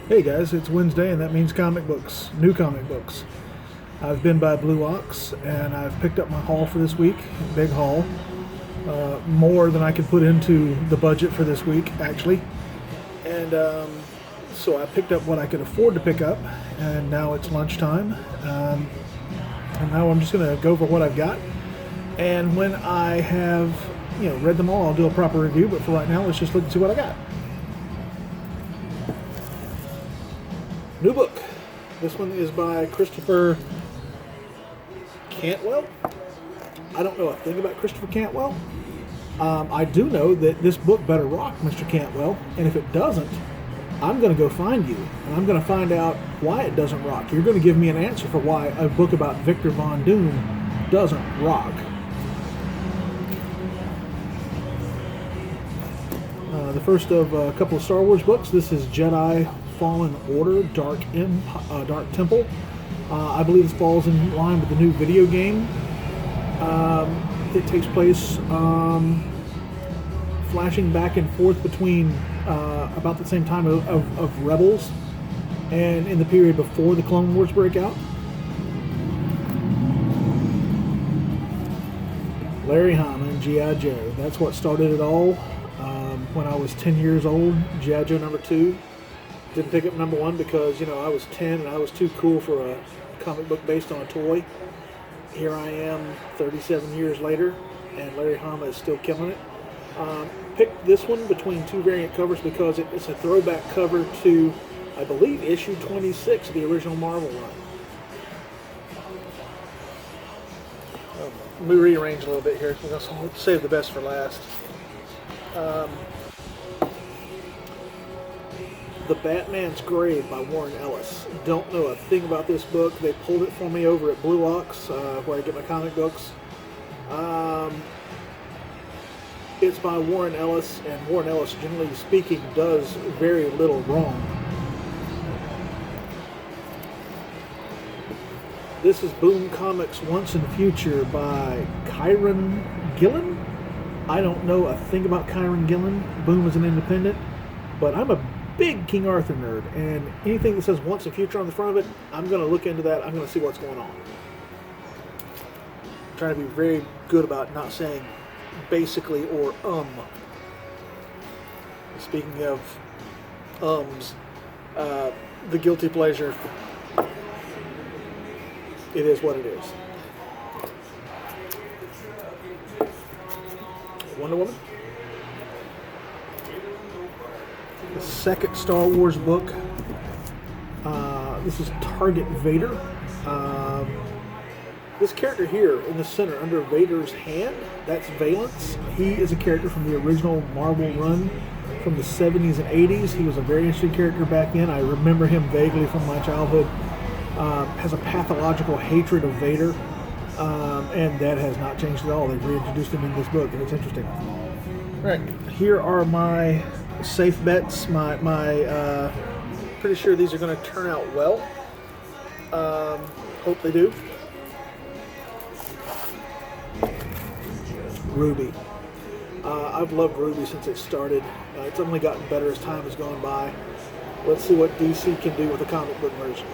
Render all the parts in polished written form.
Hey guys, it's Wednesday and that means comic books, new comic books. I've been by Blue Ox and I've picked up my haul for this week, big haul, more than I could put into the budget for this week actually. And so I picked up what I could afford to pick up, and now it's lunchtime. And now I'm just going to go over what I've got. And when I have, read them all, I'll do a proper review. But for right now, let's just look and see what I got. New book. This one is by Christopher Cantwell. I don't know a thing about Christopher Cantwell. I do know that this book better rock, Mr. Cantwell. And if it doesn't, I'm going to go find you. And I'm going to find out why it doesn't rock. You're going to give me an answer for why a book about Victor Von Doom doesn't rock. The first of a couple of Star Wars books. This is Jedi Fallen Order, Dark Temple. I believe this falls in line with the new video game. It takes place flashing back and forth between about the same time of Rebels and in the period before the Clone Wars breakout. Larry Hama and G.I. Joe. That's what started it all. When I was 10 years old, G.I. Joe number 2. Didn't pick up number 1 because, I was 10 and I was too cool for a comic book based on a toy. Here I am 37 years later, and Larry Hama is still killing it. Picked this one between two variant covers because it's a throwback cover to, I believe, issue 26 of the original Marvel run. Let me rearrange a little bit here. We're going to save the best for last. The Batman's Grave by Warren Ellis. Don't know a thing about this book. They pulled it for me over at Blue Ox, where I get my comic books. It's by Warren Ellis, and Warren Ellis, generally speaking, does very little wrong. This is Boom Comics Once in the Future by Kieron Gillen. I don't know a thing about Kieron Gillen. Boom is an independent, but I'm a big King Arthur nerd, and anything that says Once in the Future on the front of it, I'm going to look into that. I'm going to see what's going on. I'm trying to be very good about not saying basically or Speaking of the guilty pleasure, it is what it is. Wonder Woman. The second Star Wars book. This is Target Vader. This character here in the center under Vader's hand, that's Valance. He is a character from the original Marvel run from the 70s and 80s. He was a very interesting character back then. I remember him vaguely from my childhood. Has a pathological hatred of Vader, and that has not changed at all. They've reintroduced him in this book, and it's interesting. All right, here are my safe bets. Pretty sure these are going to turn out well. Hope they do. Ruby. I've loved Ruby since it started. It's only gotten better as time has gone by. Let's see what DC can do with the comic book version.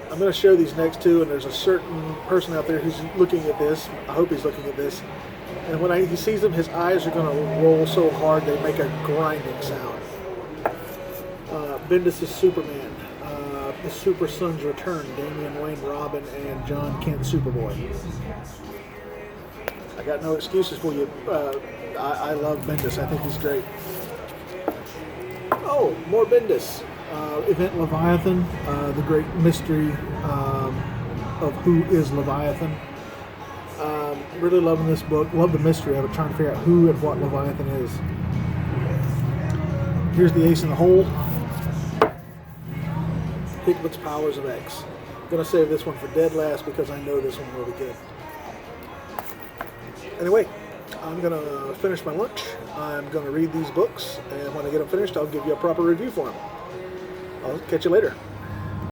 I'm going to show these next two, and there's a certain person out there who's looking at this. I hope he's looking at this. And when he sees them, his eyes are going to roll so hard they make a grinding sound. Bendis' Superman. The Super Sons Return. Damian Wayne Robin and John Kent Superboy. I got no excuses for you. I love Bendis. I think he's great. Oh, more Bendis. Event Leviathan, the great mystery of who is Leviathan. Really loving this book. Love the mystery of it, trying to figure out who and what Leviathan is. Here's the ace in the hole. Hickman's Powers of X. I'm going to save this one for dead last because I know this one will be good. Anyway, I'm going to finish my lunch. I'm going to read these books, and when I get them finished, I'll give you a proper review for them. I'll catch you later.